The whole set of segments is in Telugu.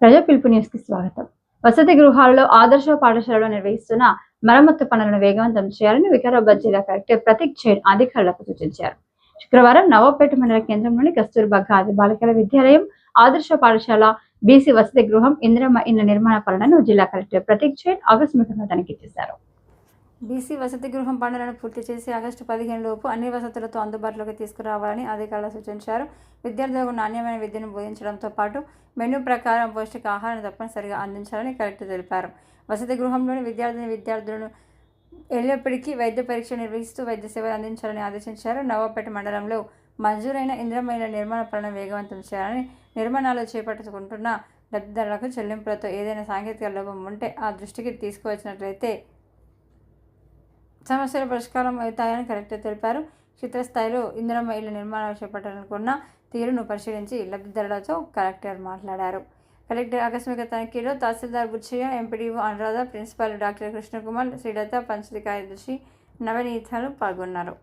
ప్రజా పిలుపు న్యూస్ కి స్వాగతం. వసతి గృహాలలో ఆదర్శ పాఠశాలలో నిర్వహిస్తున్న మరమ్మత్తు పనులను వేగవంతం చేయాలని వికారాబాద్ జిల్లా కలెక్టర్ ప్రతీక్ జైన్ అధికారులకు సూచించారు. శుక్రవారం నవాబ్పేట మండల కేంద్రంలోని కస్తూర్బా గాంధీ బాలికల విద్యాలయం, ఆదర్శ పాఠశాల, బీసీ వసతి గృహం, ఇందిరమ్మ ఇళ్ల నిర్మాణ పనులను జిల్లా కలెక్టర్ ప్రతీక్ జైన్ ఆకస్మికంగా తనిఖీ చేశారు. బీసీ వసతి గృహం పనులను పూర్తి చేసి ఆగస్టు 15 లోపు అన్ని వసతులతో అందుబాటులోకి తీసుకురావాలని అధికారులు సూచించారు. విద్యార్థులకు నాణ్యమైన విద్యను బోధించడంతో పాటు మెనూ ప్రకారం పౌష్టికాహారాన్ని తప్పనిసరిగా అందించాలని కలెక్టర్ తెలిపారు. వసతి గృహంలోని విద్యార్థులను ఎల్లప్పటికీ వైద్య పరీక్ష నిర్వహిస్తూ వైద్య సేవలు అందించాలని ఆదేశించారు. నవాబ్పేట మండలంలో మంజూరైన ఇందిరమ్మ ఇళ్ల నిర్మాణ పనులను వేగవంతం చేయాలని, నిర్మాణాలు చేపట్టుకుంటున్న లబ్ధిదారులకు చెల్లింపులతో ఏదైనా సాంకేతిక లోపం ఉంటే ఆ దృష్టికి తీసుకువచ్చినట్లయితే సమస్యల పరిష్కారం అవుతాయని కలెక్టర్ తెలిపారు. క్షేత్రస్థాయిలో ఇందిరమ్మ ఇళ్ల నిర్మాణాలు చేపట్టాలనుకున్న తీరును పరిశీలించి లబ్ధిదారులతో కలెక్టర్ మాట్లాడారు. కలెక్టర్ ఆకస్మిక తనిఖీలో తహసీల్దార్ Buchaiah, MPDO Anuradha, principal doctor Krishnakumar, Srilatha, panchayat కార్యదర్శి నవనీతాలు పాల్గొన్నారు.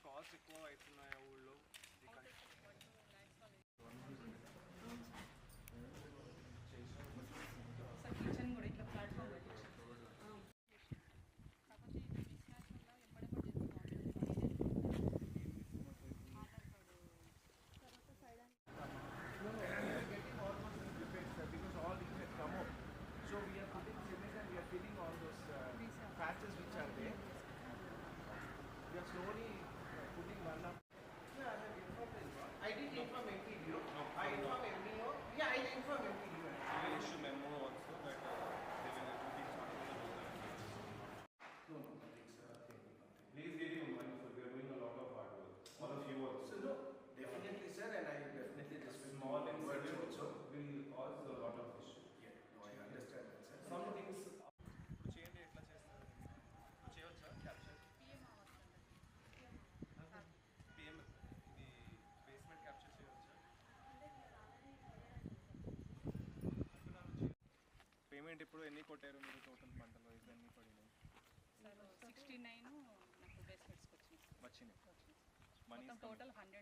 కాస్ట్ ఎక్కువ అవుతున్నాయి ఊళ్ళో. కిచెన్ కూడా ఇట్లా platform patches which are there. We are slowly putting one up. I did inform MPDO. I inform MPO. Yeah, I inform MPDO. I will issue memo also that they will be starting to do that. No, please give him money, sir. We are doing a lot of hard work. All of you also. So no, definitely, sir, and I definitely respect small incident also will cause a lot of issues. Yeah, no, I understand that, sir. Some things. Payment ఇప్పుడు ఎన్ని కొట్టారు మీరు టోటల్ పంటలో ఇవన్నీ పడినాయి? 69 నాకు బేస్మెంట్స్కి వచ్చినాయి. Money total 100.